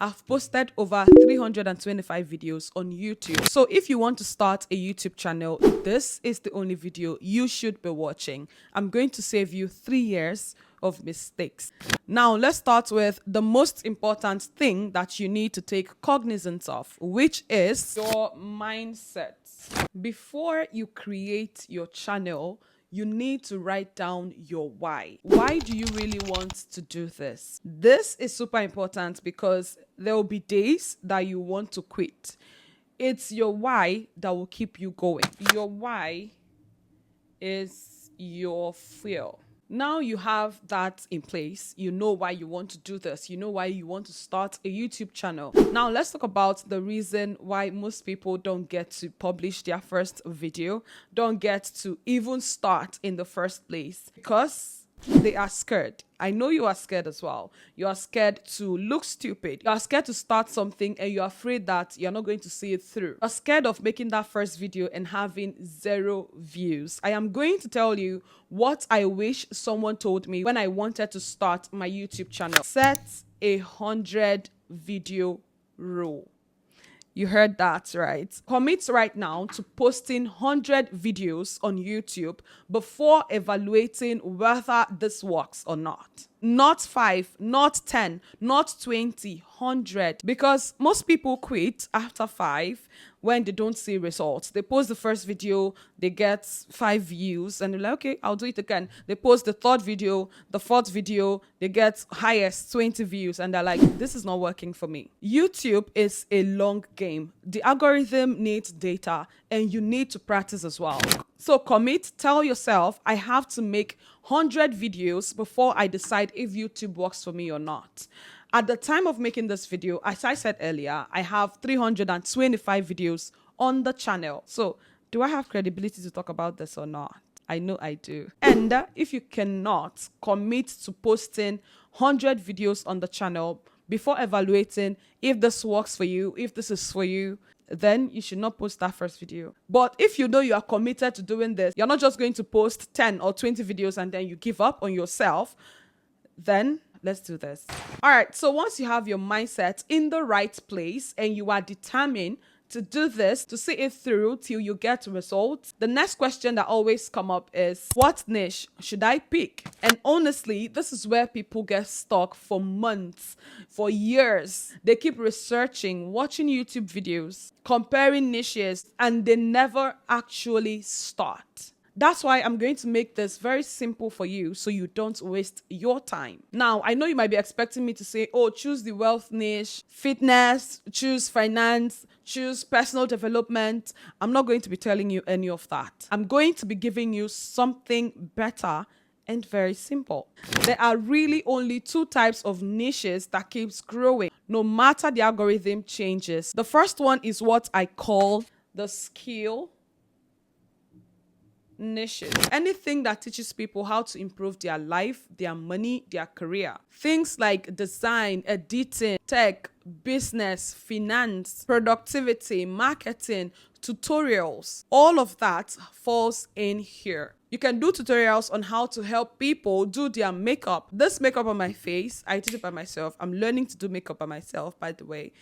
I've posted over 325 videos on YouTube. So if you want to start a YouTube channel, this is the only video you should be watching. I'm going to save you 3 years of mistakes. Now, let's start with the most important thing that you need to take cognizance of, which is your mindset. Before you create your channel, you need to write down your why. Why do you really want to do this? This is super important because there will be days that you want to quit. It's your why that will keep you going. Your why is your fuel. Now you have that in place. You know why you want to do this. You know why you want to start a YouTube channel. Now let's talk about the reason why most people don't get to publish their first video, don't get to even start in the first place, because they are scared. I know you are scared as well. You are scared to look stupid. You are scared to start something and you're afraid that you're not going to see it through. You're scared of making that first video and having 0 views. I am going to tell you what I wish someone told me when I wanted to start my YouTube channel. Set a 100 video rule. You heard that, right? Commit right now to posting 100 videos on YouTube before evaluating whether this works or not. Not 5, not 10, not 20, 100. Because most people quit after 5 when they don't see results. They post the first video, they get 5 views, and they're like, okay, I'll do it again. They post the third video, the fourth video, they get highest 20 views, and they're like, this is not working for me. YouTube is a long game. The algorithm needs data, and you need to practice as well. So commit, tell yourself, I have to make 100 videos before I decide if YouTube works for me or not. At the time of making this video, as I said earlier, I have 325 videos on the channel. So do I have credibility to talk about this or not? I know I do. And if you cannot commit to posting 100 videos on the channel before evaluating if this works for you, if this is for you, then you should not post that first video. But if you know you are committed to doing this, you're not just going to post 10 or 20 videos and then you give up on yourself, then let's do this. All right, so once you have your mindset in the right place and you are determined to do this, to see it through till you get results, the next question that always come up is, what niche should I pick? And honestly, this is where people get stuck for months, for years. They keep researching, watching YouTube videos, comparing niches, and they never actually start. That's why I'm going to make this very simple for you so you don't waste your time. Now, I know you might be expecting me to say, oh, choose the wealth niche, fitness, choose finance, choose personal development. I'm not going to be telling you any of that. I'm going to be giving you something better and very simple. There are really only 2 types of niches that keeps growing, no matter the algorithm changes. The first one is what I call the skill niches. Anything that teaches people how to improve their life, their money, their career. Things like design, editing, tech, business, finance, productivity, marketing, tutorials. All of that falls in here. You can do tutorials on how to help people do their makeup. This makeup on my face, I did it by myself. I'm learning to do makeup by myself, by the way.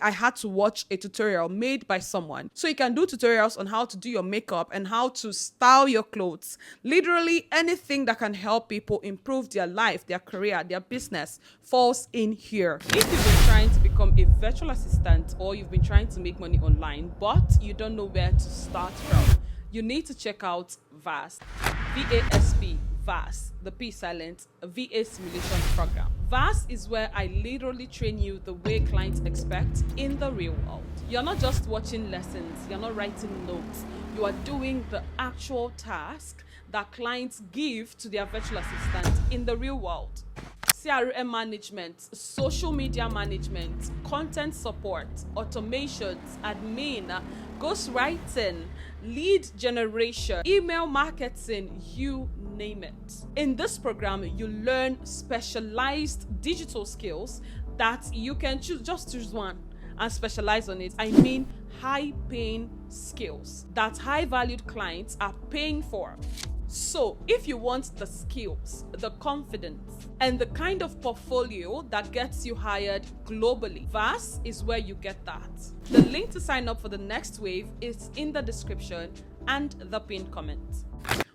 I had to watch a tutorial made by someone. So you can do tutorials on how to do your makeup and how to style your clothes. Literally anything that can help people improve their life, their career, their business falls in here. If you've been trying to become a virtual assistant or you've been trying to make money online, but you don't know where to start from, you need to check out VASP, VASP, VASP, the P silent, VA simulation program. VASP is where I literally train you the way clients expect in the real world. You're not just watching lessons, you're not writing notes, you are doing the actual task that clients give to their virtual assistant in the real world. CRM management, social media management, content support, automations, admin, ghostwriting, lead generation, email marketing, you name it. In this program, you learn specialized digital skills that you can just choose one and specialize on it. I mean high-paying skills that high-valued clients are paying for. So if you want the skills, the confidence, and the kind of portfolio that gets you hired globally, VASP is where you get that. The link to sign up for the next wave is in the description and the pinned comment.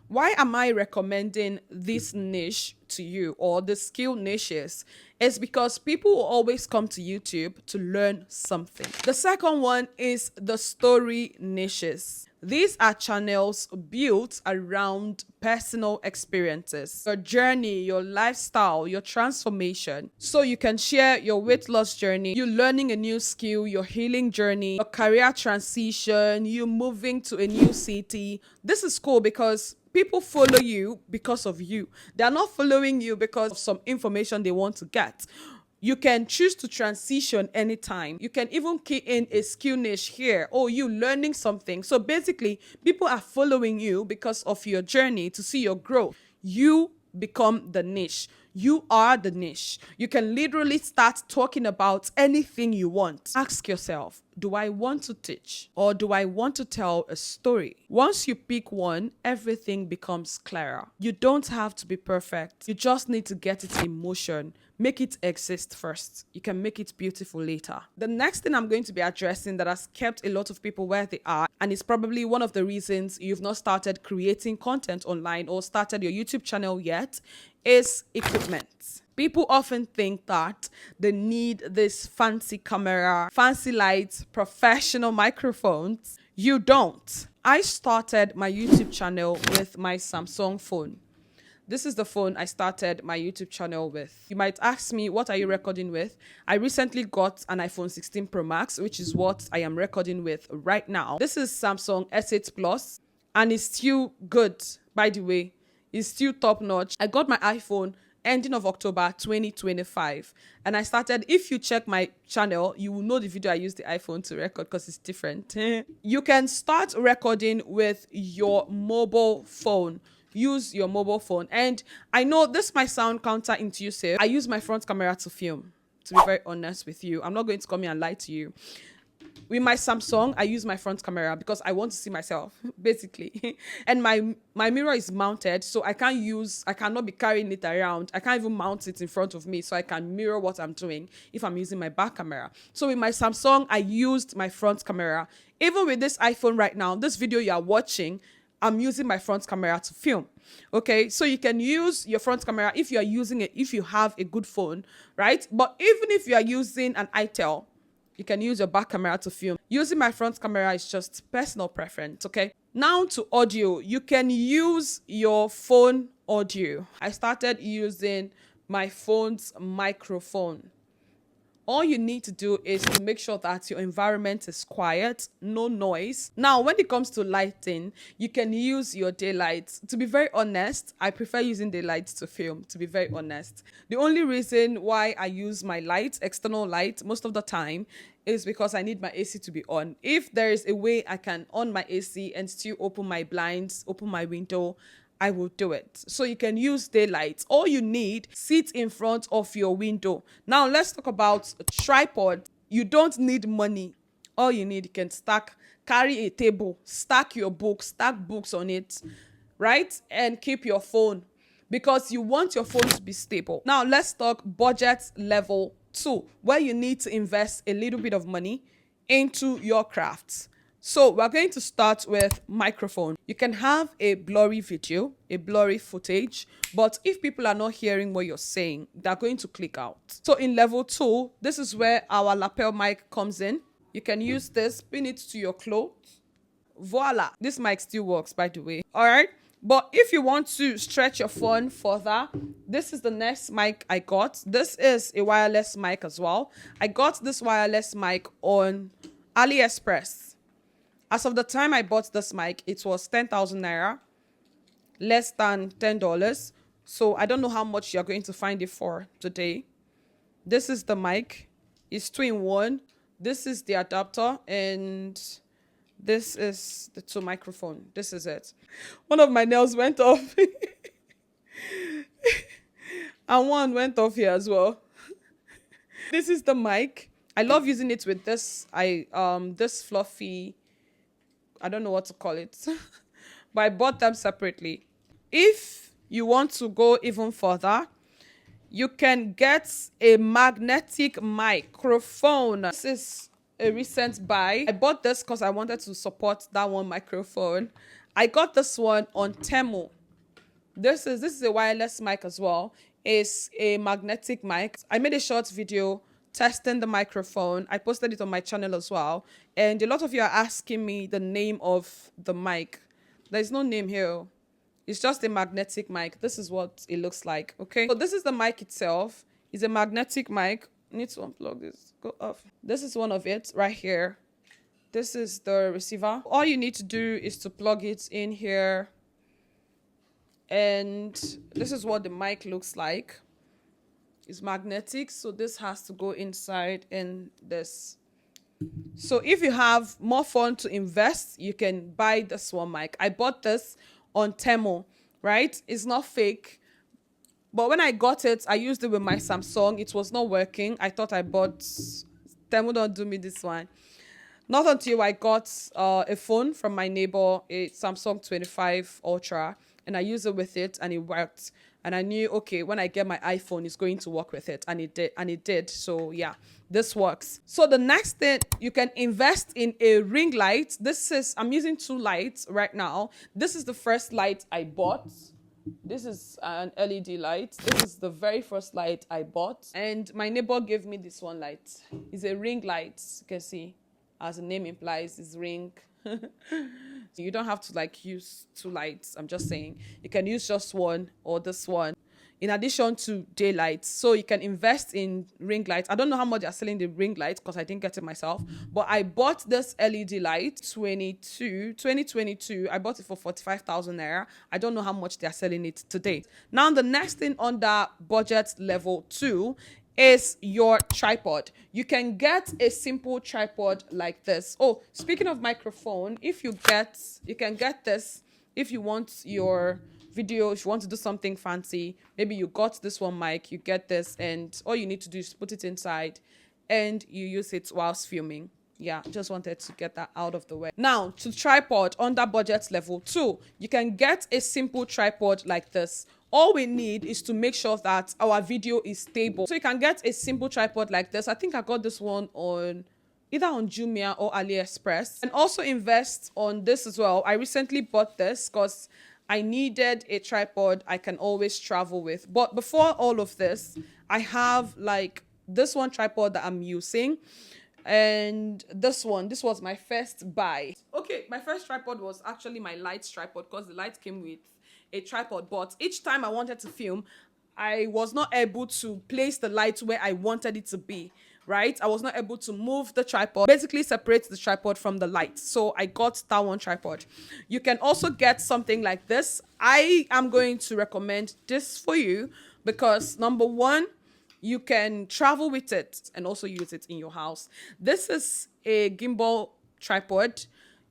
Why am I recommending this niche to you, or the skill niches? It's because people will always come to YouTube to learn something. The second one is the story niches. These are channels built around personal experiences, your journey, your lifestyle, your transformation. So you can share your weight loss journey, you learning a new skill, your healing journey, your career transition, you moving to a new city. This is cool because people follow you because of you. They are not following you because of some information they want to get. You can choose to transition anytime. You can even key in a skill niche here. Oh, you learning something. So basically, people are following you because of your journey to see your growth. You become the niche. You are the niche. You can literally start talking about anything you want. Ask yourself, do I want to teach or do I want to tell a story? Once you pick one, everything becomes clearer. You don't have to be perfect. You just need to get it in motion. Make it exist first. You can make it beautiful later. The next thing I'm going to be addressing that has kept a lot of people where they are, and it's probably one of the reasons you've not started creating content online or started your YouTube channel yet, is equipment. People often think that they need this fancy camera, fancy lights, professional microphones. You don't. I started my YouTube channel with my Samsung phone. This is the phone I started my YouTube channel with. You might ask me, what are you recording with? I recently got an iPhone 16 Pro Max, which is what I am recording with right now. This is Samsung S8 Plus, and it's still good, by the way. It's still top notch. I got my iPhone ending of October 2025. And I started, if you check my channel, you will know the video I used the iPhone to record because it's different. You can start recording with your mobile phone. Use your mobile phone. And I know this might sound counterintuitive. I use my front camera to film, to be very honest with you. I'm not going to come here and lie to you. With my Samsung, I use my front camera because I want to see myself, basically. And my mirror is mounted, so I cannot be carrying it around. I can't even mount it in front of me so I can mirror what I'm doing if I'm using my back camera. So with my Samsung, I used my front camera. Even with this iPhone right now, this video you are watching, I'm using my front camera to film. Okay, so you can use your front camera if you are using it, if you have a good phone, right? But even if you are using an itel, you can use your back camera to film. Using my front camera is just personal preference, okay? Now to audio, you can use your phone audio. I started using my phone's microphone. All you need to do is to make sure that your environment is quiet, no noise. Now, when it comes to lighting, you can use your daylights. To be very honest, I prefer using daylights to film, to be very honest. The only reason why I use my light, external light, most of the time is because I need my AC to be on. If there is a way I can on my AC and still open my blinds, open my window, I will do it. So you can use daylight. All you need, sit in front of your window. Now let's talk about a tripod. You don't need money. All you need, you can carry a table, stack your books, stack books on it, right? And keep your phone because you want your phone to be stable. Now let's talk budget level 2, where you need to invest a little bit of money into your crafts. So we're going to start with microphone. You can have a blurry video, a blurry footage, but if people are not hearing what you're saying, they're going to click out. So in level 2, this is where our lapel mic comes in. You can use this, pin it to your clothes. Voila. This mic still works, by the way. All right. But if you want to stretch your phone further, this is the next mic I got. This is a wireless mic as well. I got this wireless mic on AliExpress. As of the time I bought this mic, it was 10,000 naira, less than $10. So I don't know how much you're going to find it for today. This is the mic. It's 2-in-1. This is the adapter, and this is the 2 microphone. This is it. One of my nails went off. And one went off here as well. This is the mic. I love using it with this. This fluffy, I don't know what to call it, but I bought them separately. if you want to go even further, you can get a magnetic microphone. This is a recent buy. I bought this because I wanted to support that one microphone. I got this one on Temu. This is a wireless mic as well. It's a magnetic mic. I made a short video testing the microphone. I posted it on my channel as well. And a lot of you are asking me the name of the mic. There's no name here. It's just a magnetic mic. This is what it looks like. Okay. So this is the mic itself. It's a magnetic mic. I need to unplug this. Go off. This is one of it right here. This is the receiver. All you need to do is to plug it in here. And this is what the mic looks like. It's magnetic, so this has to go inside in this. So if you have more fun to invest, you can buy this one mic. I bought this on Temu, right? It's not fake. But when I got it, I used it with my Samsung. It was not working. I thought I bought... Temu, don't do me this one. Not until I got a phone from my neighbor, a Samsung 25 Ultra, and I used it with it, and it worked. And I knew, okay, when I get my iPhone, it's going to work with it, and it did. So yeah, this works. So the next thing, you can invest in a ring light. I'm using 2 lights right now. This is the first light I bought. This is an LED light. This is the very first light I bought, and my neighbor gave me this one light. It's a ring light. You can see, as the name implies, it's ring. You don't have to like use 2 lights. I'm just saying you can use just one or this one in addition to daylight. So you can invest in ring lights. I don't know how much they're selling the ring light because I didn't get it myself, but I bought this LED light 2022. I bought it for 45,000 naira. I don't know how much they're selling it today. Now the next thing on that budget level 2 is your tripod. You can get a simple tripod like this. Oh, speaking of microphone, you can get this if you want your video, if you want to do something fancy. Maybe you got this one mic, you get this, and all you need to do is put it inside and you use it whilst filming. Yeah, just wanted to get that out of the way. Now, to tripod under budget level 2, you can get a simple tripod like this. All we need is to make sure that our video is stable. So you can get a simple tripod like this. I think I got this one on either on Jumia or AliExpress. And also invest on this as well. I recently bought this because I needed a tripod I can always travel with. But before all of this, I have like this one tripod that I'm using. And this was my first buy. Okay, my first tripod was actually my light tripod because the light came with a tripod, but each time I wanted to film, I was not able to place the light where I wanted it to be, right? I was not able to move the tripod, basically separate the tripod from the light. So I got that one tripod. You can also get something like this. I am going to recommend this for you because number one, you can travel with it and also use it in your house. This is a gimbal tripod.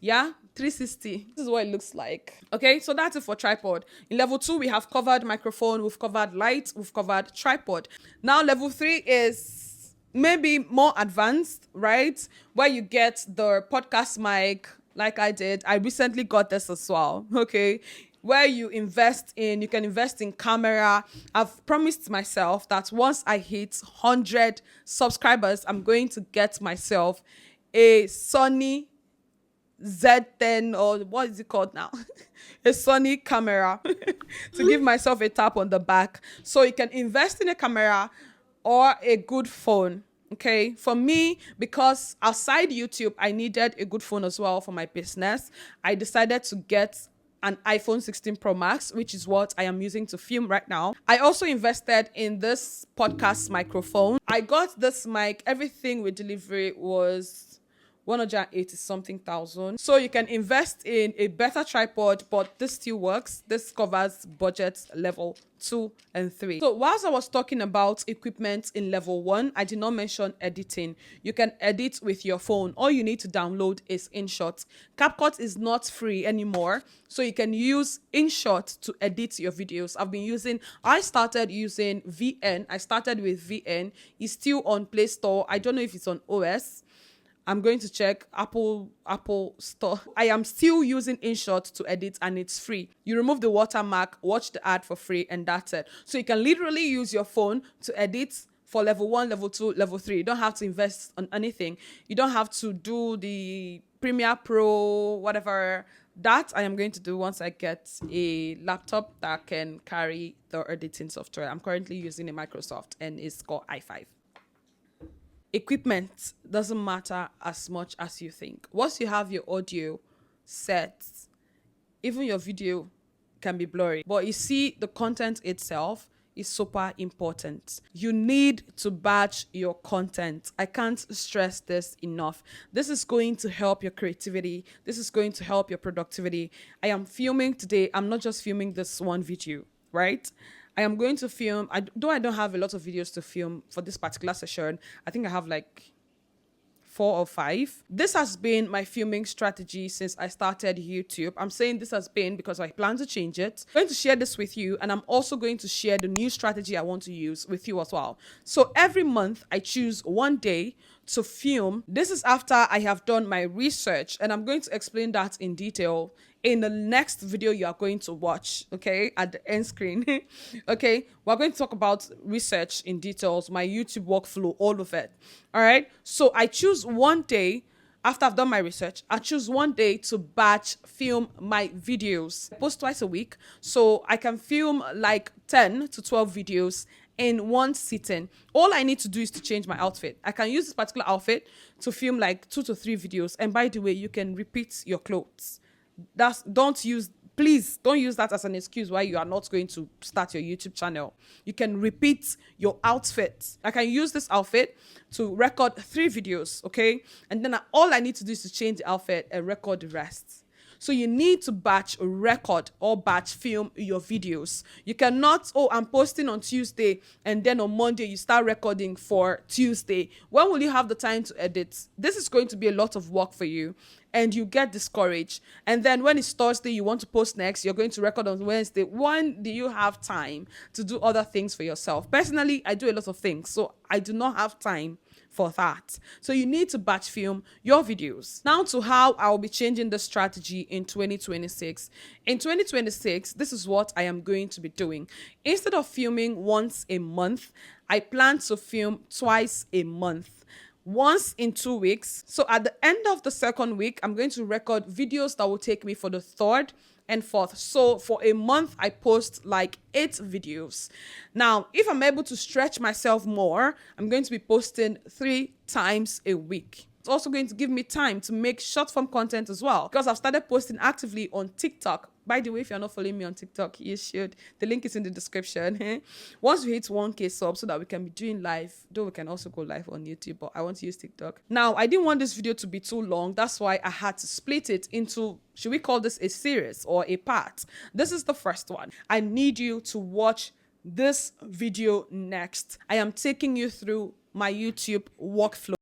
Yeah, 360. This is what it looks like. Okay, so that's it for tripod. In level 2, we have covered microphone, we've covered light, we've covered tripod. Now, level 3 is maybe more advanced, right? Where you get the podcast mic, like I did. I recently got this as well, okay? Where you can invest in camera. I've promised myself that once I hit 100 subscribers, I'm going to get myself a Sony Z10 or what is it called now? A Sony camera to give myself a tap on the back. So you can invest in a camera or a good phone. Okay, for me, because outside YouTube, I needed a good phone as well for my business. I decided to get an iPhone 16 Pro Max, which is what I am using to film right now. I also invested in this podcast microphone. I got this mic. Everything with delivery was 180 something thousand. So you can invest in a better tripod, but this still works. This covers budget level 2 and 3. So whilst I was talking about equipment in level 1, I did not mention editing. You can edit with your phone. All you need to download is InShot. CapCut is not free anymore, so you can use InShot to edit your videos. I started using VN. I started with VN. It's still on Play Store. I don't know if it's on OS. I'm going to check Apple Store. I am still using InShot to edit, and it's free. You remove the watermark, watch the ad for free, and that's it. So you can literally use your phone to edit for level 1, level 2, level 3. You don't have to invest on anything. You don't have to do the Premiere Pro, whatever. That I am going to do once I get a laptop that can carry the editing software. I'm currently using a Microsoft, and it's called i5. Equipment doesn't matter as much as you think. Once you have your audio set, even your video can be blurry. But you see, the content itself is super important. You need to batch your content. I can't stress this enough. This is going to help your creativity. This is going to help your productivity. I am filming today. I'm not just filming this one video, right? I am going to film, though I don't have a lot of videos to film for this particular session. I think I have like 4 or 5. This has been my filming strategy since I started YouTube. I'm saying this has been because I plan to change it. I'm going to share this with you, and I'm also going to share the new strategy I want to use with you as well. So every month I choose one day to film. This is after I have done my research, and I'm going to explain that in detail in the next video you are going to watch, okay, at the end screen. Okay, we're going to talk about research in details, my YouTube workflow, all of it. All right, so I choose one day. After I've done my research, I choose one day to batch film my videos. I post twice a week, so I can film like 10 to 12 videos in one sitting. All I need to do is to change my outfit. I can use this particular outfit to film like 2 to 3 videos. And by the way, you can repeat your clothes. Please don't use that as an excuse why you are not going to start your YouTube channel. You can repeat your outfit. I can use this outfit to record 3 videos, okay? And then all I need to do is to change the outfit and record the rest. So you need to batch record or batch film your videos. You cannot, I'm posting on Tuesday, and then on Monday you start recording for Tuesday. When will you have the time to edit? This is going to be a lot of work for you, and you get discouraged. And then when it's Thursday, you want to post next, you're going to record on Wednesday. When do you have time to do other things for yourself? Personally, I do a lot of things, so I do not have time for that. So you need to batch film your videos. Now to how I'll be changing the strategy in 2026. In 2026, this is what I am going to be doing. Instead of filming once a month, I plan to film twice a month. Once in 2 weeks. So at the end of the second week, I'm going to record videos that will take me for the 3rd and 4th. So for a month, I post like 8 videos. Now, if I'm able to stretch myself more, I'm going to be posting 3 times a week. It's also going to give me time to make short form content as well, because I've started posting actively on TikTok. By the way, if you're not following me on TikTok, you should. The link is in the description. Once we hit 1K subs so that we can be doing live, though we can also go live on YouTube, but I want to use TikTok. Now, I didn't want this video to be too long. That's why I had to split it into, should we call this a series or a part? This is the first one. I need you to watch this video next. I am taking you through my YouTube workflow.